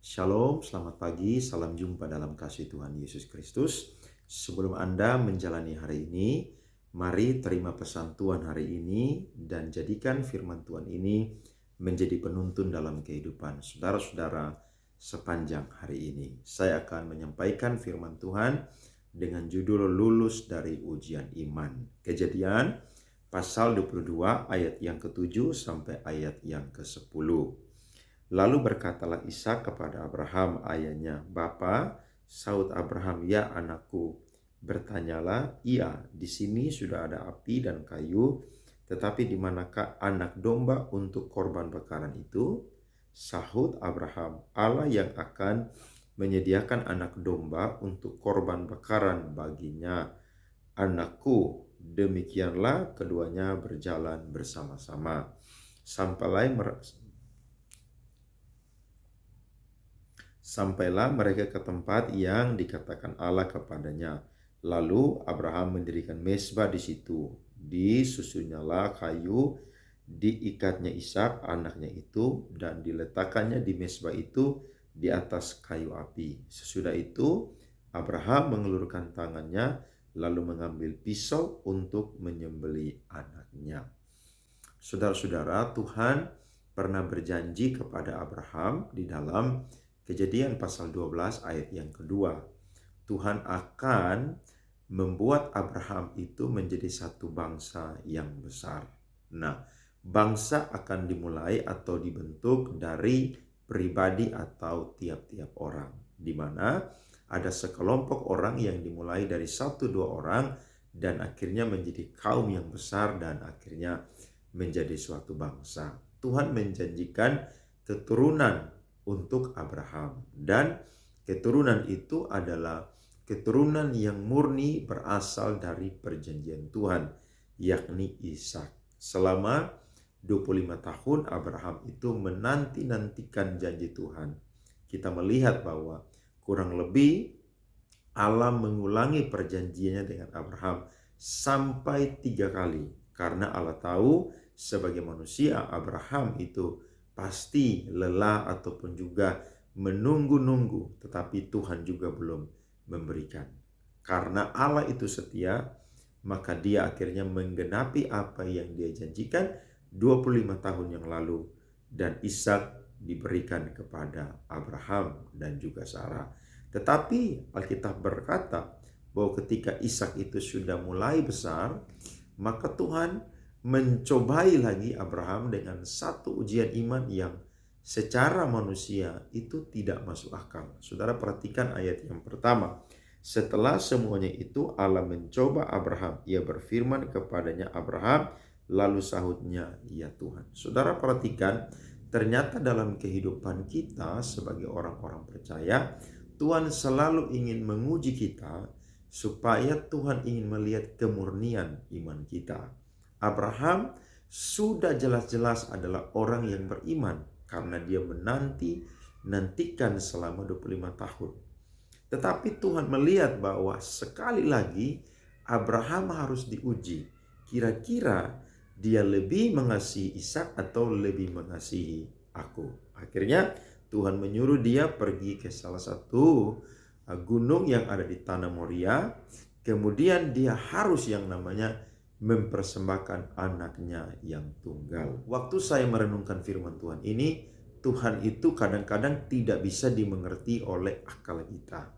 Shalom, selamat pagi, salam jumpa dalam kasih Tuhan Yesus Kristus. Sebelum Anda menjalani hari ini, mari terima pesan Tuhan hari ini dan jadikan firman Tuhan ini menjadi penuntun dalam kehidupan saudara-saudara sepanjang hari ini. Saya akan menyampaikan firman Tuhan dengan judul lulus dari ujian iman. Kejadian pasal 22 ayat yang ke-7 sampai ayat yang ke-10. Lalu berkatalah Ishak kepada Abraham ayahnya, "Bapa," sahut Abraham, "Ya anakku." Bertanyalah, "Iya, di sini sudah ada api dan kayu, tetapi di manakah anak domba untuk korban bakaran itu?" Sahut Abraham, "Allah yang akan menyediakan anak domba untuk korban bakaran baginya, anakku." Demikianlah keduanya berjalan bersama-sama. Sampailah mereka ke tempat yang dikatakan Allah kepadanya. Lalu Abraham mendirikan mezbah di situ. Disusunyalah kayu, diikatnya Ishak anaknya itu, dan diletakkannya di mezbah itu di atas kayu api. Sesudah itu Abraham mengelurkan tangannya lalu mengambil pisau untuk menyembelih anaknya. Saudara-saudara, Tuhan pernah berjanji kepada Abraham di dalam Kejadian pasal 12 ayat yang kedua. Tuhan akan membuat Abraham itu menjadi satu bangsa yang besar. Nah, bangsa akan dimulai atau dibentuk dari pribadi atau tiap-tiap orang, di mana ada sekelompok orang yang dimulai dari 1-2 orang dan akhirnya menjadi kaum yang besar dan akhirnya menjadi suatu bangsa. Tuhan menjanjikan keturunan untuk Abraham, dan keturunan itu adalah keturunan yang murni berasal dari perjanjian Tuhan, yakni Ishak. Selama 25 tahun Abraham itu menanti-nantikan janji Tuhan. Kita melihat bahwa kurang lebih Allah mengulangi perjanjiannya dengan Abraham sampai 3 kali. Karena Allah tahu sebagai manusia Abraham itu pasti lelah ataupun juga menunggu-nunggu, tetapi Tuhan juga belum memberikan. Karena Allah itu setia, maka dia akhirnya menggenapi apa yang dia janjikan 25 tahun yang lalu, dan Ishak diberikan kepada Abraham dan juga Sarah. Tetapi Alkitab berkata bahwa ketika Ishak itu sudah mulai besar, maka Tuhan mencobai lagi Abraham dengan satu ujian iman yang secara manusia itu tidak masuk akal. Saudara perhatikan ayat yang pertama. Setelah semuanya itu Allah mencoba Abraham. Ia berfirman kepadanya, "Abraham," lalu sahutnya, "Ya Tuhan." Saudara perhatikan, ternyata dalam kehidupan kita sebagai orang-orang percaya, Tuhan selalu ingin menguji kita supaya Tuhan ingin melihat kemurnian iman kita. Abraham sudah jelas-jelas adalah orang yang beriman karena dia nantikan selama 25 tahun. Tetapi Tuhan melihat bahwa sekali lagi Abraham harus diuji. Kira-kira dia lebih mengasihi Ishak atau lebih mengasihi aku? Akhirnya Tuhan menyuruh dia pergi ke salah satu gunung yang ada di tanah Moria. Kemudian dia harus yang namanya mempersembahkan anaknya yang tunggal. Waktu saya merenungkan firman Tuhan ini, Tuhan itu kadang-kadang tidak bisa dimengerti oleh akal kita.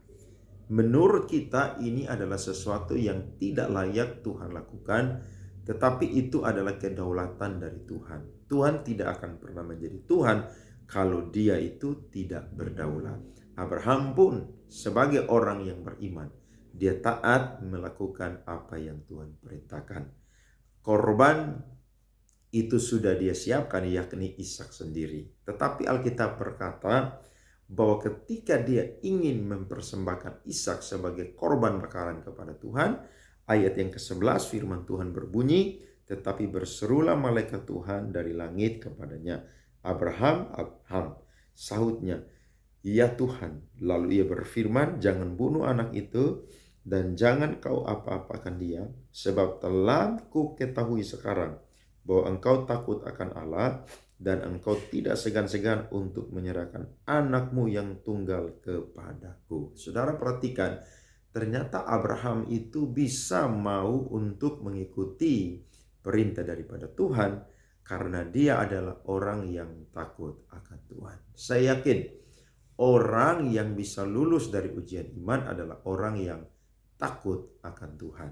Menurut kita ini adalah sesuatu yang tidak layak Tuhan lakukan, tetapi itu adalah kedaulatan dari Tuhan. Tuhan tidak akan pernah menjadi Tuhan kalau dia itu tidak berdaulat. Abraham pun sebagai orang yang beriman, dia taat melakukan apa yang Tuhan perintahkan. Korban itu sudah dia siapkan, yakni Ishak sendiri. Tetapi Alkitab berkata bahwa ketika dia ingin mempersembahkan Ishak sebagai korban bakaran kepada Tuhan, ayat yang ke-11 firman Tuhan berbunyi, "Tetapi berserulah malaikat Tuhan dari langit kepadanya, 'Abraham, Abraham,' sahutnya, 'Ya Tuhan.' Lalu ia berfirman, 'Jangan bunuh anak itu dan jangan kau apa-apakan dia, sebab telah ku ketahui sekarang bahwa engkau takut akan Allah dan engkau tidak segan-segan untuk menyerahkan anakmu yang tunggal kepadaku. Saudara perhatikan, ternyata Abraham itu bisa mau untuk mengikuti perintah daripada Tuhan karena dia adalah orang yang takut akan Tuhan. Saya yakin orang yang bisa lulus dari ujian iman adalah orang yang takut akan Tuhan.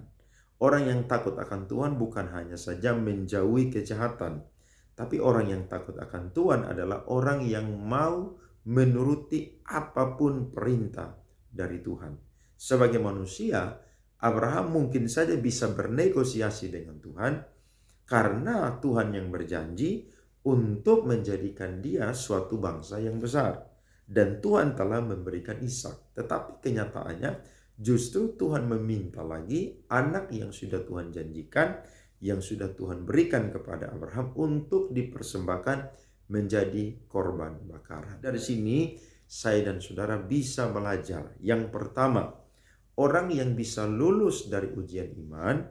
Orang yang takut akan Tuhan bukan hanya saja menjauhi kejahatan, tapi orang yang takut akan Tuhan adalah orang yang mau menuruti apapun perintah dari Tuhan. Sebagai manusia, Abraham mungkin saja bisa bernegosiasi dengan Tuhan karena Tuhan yang berjanji untuk menjadikan dia suatu bangsa yang besar. Dan Tuhan telah memberikan Ishak. Tetapi kenyataannya justru Tuhan meminta lagi anak yang sudah Tuhan janjikan, yang sudah Tuhan berikan kepada Abraham untuk dipersembahkan menjadi korban bakaran. Dari sini saya dan saudara bisa belajar. Yang pertama, orang yang bisa lulus dari ujian iman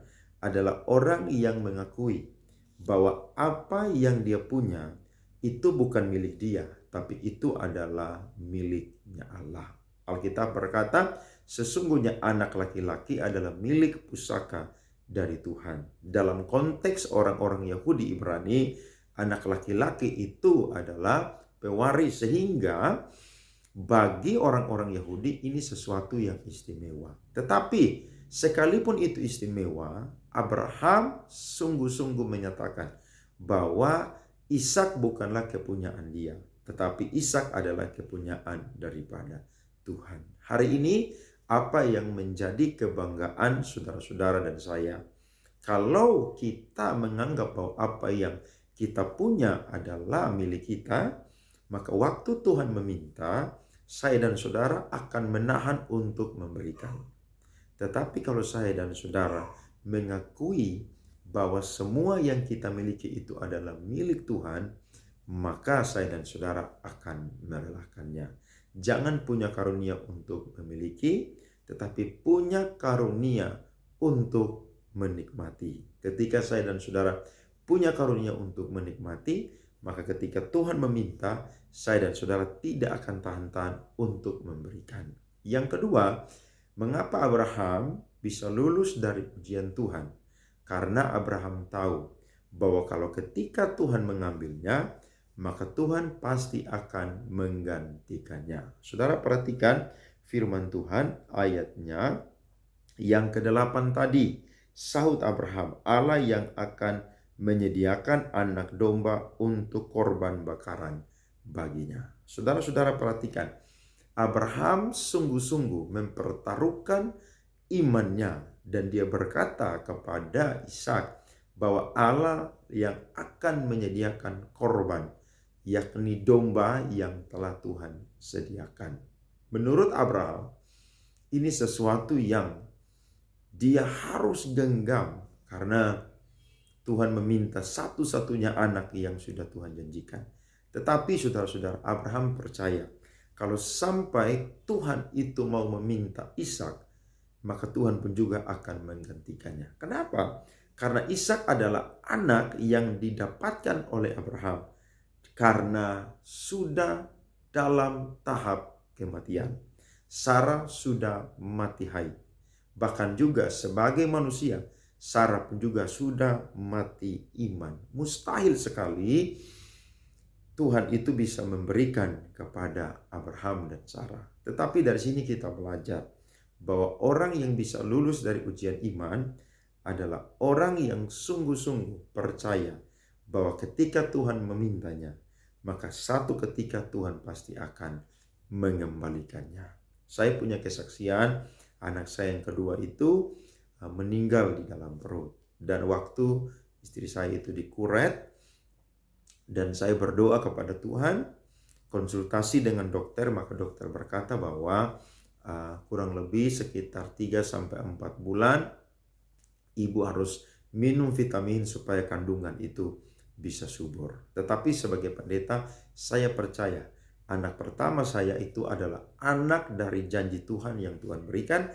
adalah orang yang mengakui bahwa apa yang dia punya itu bukan milik dia, tapi itu adalah miliknya Allah. Alkitab berkata, sesungguhnya anak laki-laki adalah milik pusaka dari Tuhan. Dalam konteks orang-orang Yahudi Ibrani, anak laki-laki itu adalah pewaris, sehingga bagi orang-orang Yahudi ini sesuatu yang istimewa. Tetapi sekalipun itu istimewa, Abraham sungguh-sungguh menyatakan bahwa Ishak bukanlah kepunyaan dia, tetapi Ishak adalah kepunyaan daripada Tuhan. Hari ini apa yang menjadi kebanggaan saudara-saudara dan saya? Kalau kita menganggap bahwa apa yang kita punya adalah milik kita, maka waktu Tuhan meminta, saya dan saudara akan menahan untuk memberikan. Tetapi kalau saya dan saudara mengakui bahwa semua yang kita miliki itu adalah milik Tuhan, maka saya dan saudara akan merelakannya. Jangan punya karunia untuk memiliki, tetapi punya karunia untuk menikmati. Ketika saya dan saudara punya karunia untuk menikmati, maka ketika Tuhan meminta, saya dan saudara tidak akan tahan-tahan untuk memberikan. Yang kedua, mengapa Abraham bisa lulus dari ujian Tuhan? Karena Abraham tahu bahwa kalau ketika Tuhan mengambilnya, maka Tuhan pasti akan menggantikannya. Saudara perhatikan firman Tuhan ayatnya yang ke-8 tadi. Sahut Abraham, Allah yang akan menyediakan anak domba untuk korban bakaran baginya. Saudara-saudara perhatikan, Abraham sungguh-sungguh mempertaruhkan imannya dan dia berkata kepada Ishak bahwa Allah yang akan menyediakan korban, yakni domba yang telah Tuhan sediakan. Menurut Abraham, ini sesuatu yang dia harus genggam karena Tuhan meminta satu-satunya anak yang sudah Tuhan janjikan. Tetapi saudara-saudara, Abraham percaya kalau sampai Tuhan itu mau meminta Ishak, maka Tuhan pun juga akan menggantikannya. Kenapa? Karena Ishak adalah anak yang didapatkan oleh Abraham karena sudah dalam tahap kematian. Sarah sudah mati haid. Bahkan juga sebagai manusia, Sarah pun juga sudah mati iman. Mustahil sekali Tuhan itu bisa memberikan kepada Abraham dan Sarah. Tetapi dari sini kita belajar bahwa orang yang bisa lulus dari ujian iman adalah orang yang sungguh-sungguh percaya bahwa ketika Tuhan memintanya, maka satu ketika Tuhan pasti akan mengembalikannya. Saya punya kesaksian, anak saya yang kedua itu meninggal di dalam perut. Dan waktu istri saya itu dikuret, dan saya berdoa kepada Tuhan, konsultasi dengan dokter, maka dokter berkata bahwa kurang lebih sekitar 3-4 bulan ibu harus minum vitamin supaya kandungan itu bisa subur. Tetapi sebagai pendeta, saya percaya anak pertama saya itu adalah anak dari janji Tuhan yang Tuhan berikan,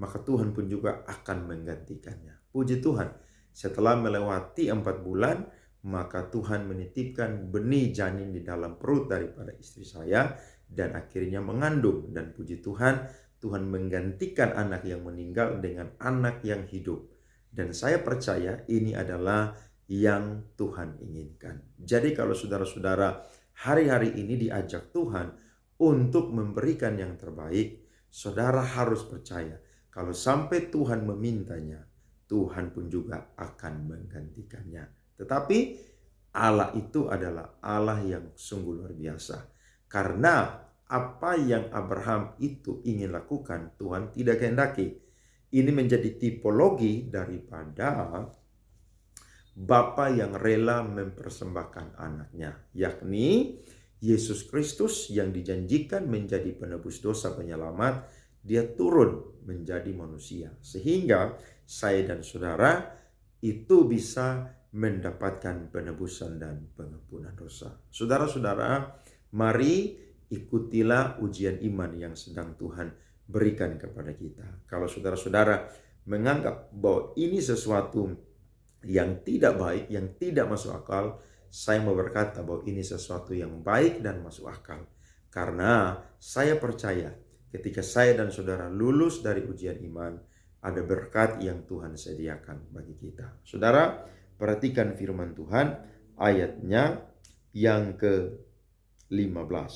maka Tuhan pun juga akan menggantikannya. Puji Tuhan, setelah melewati 4 bulan, maka Tuhan menitipkan benih janin di dalam perut daripada istri saya dan akhirnya mengandung. Dan puji Tuhan, Tuhan menggantikan anak yang meninggal dengan anak yang hidup. Dan saya percaya ini adalah yang Tuhan inginkan. Jadi kalau saudara-saudara hari-hari ini diajak Tuhan untuk memberikan yang terbaik, saudara harus percaya kalau sampai Tuhan memintanya, Tuhan pun juga akan menggantikannya. Tetapi Allah itu adalah Allah yang sungguh luar biasa. Karena apa yang Abraham itu ingin lakukan, Tuhan tidak kehendaki. Ini menjadi tipologi daripada Bapa yang rela mempersembahkan anaknya, yakni Yesus Kristus yang dijanjikan menjadi penebus dosa penyelamat. Dia turun menjadi manusia sehingga saya dan saudara itu bisa mendapatkan penebusan dan pengampunan dosa. Saudara-saudara, mari ikutilah ujian iman yang sedang Tuhan berikan kepada kita. Kalau saudara-saudara menganggap bahwa ini sesuatu yang tidak baik, yang tidak masuk akal, saya mau berkata bahwa ini sesuatu yang baik dan masuk akal. Karena saya percaya ketika saya dan saudara lulus dari ujian iman, ada berkat yang Tuhan sediakan bagi kita. Saudara, perhatikan firman Tuhan ayatnya yang ke-15.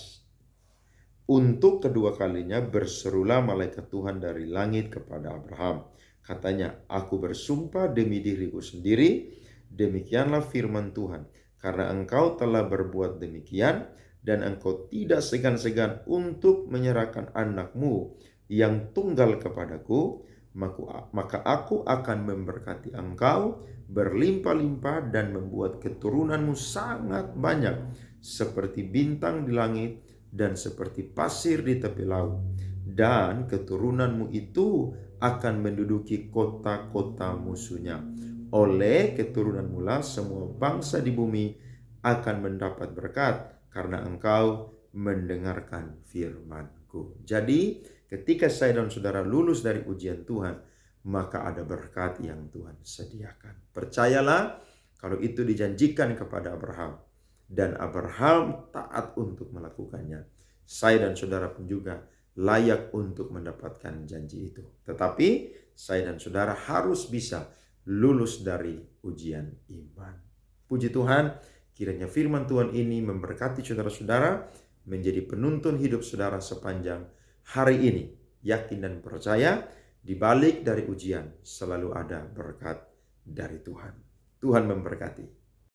Untuk kedua kalinya berserulah malaikat Tuhan dari langit kepada Abraham. Katanya, aku bersumpah demi diriku sendiri, demikianlah firman Tuhan. Karena engkau telah berbuat demikian, dan engkau tidak segan-segan untuk menyerahkan anakmu yang tunggal kepadaku, maka aku akan memberkati engkau berlimpah-limpah dan membuat keturunanmu sangat banyak, seperti bintang di langit dan seperti pasir di tepi laut. Dan keturunanmu itu akan menduduki kota-kota musuhnya. Oleh keturunanmu lah semua bangsa di bumi akan mendapat berkat, karena engkau mendengarkan firman-Ku. Jadi ketika saya dan saudara lulus dari ujian Tuhan, maka ada berkat yang Tuhan sediakan. Percayalah kalau itu dijanjikan kepada Abraham, dan Abraham taat untuk melakukannya. Saya dan saudara pun juga layak untuk mendapatkan janji itu. Tetapi saya dan saudara harus bisa lulus dari ujian iman. Puji Tuhan, kiranya firman Tuhan ini memberkati saudara-saudara, menjadi penuntun hidup saudara sepanjang hari ini. Yakin dan percaya, di balik dari ujian selalu ada berkat dari Tuhan. Tuhan memberkati.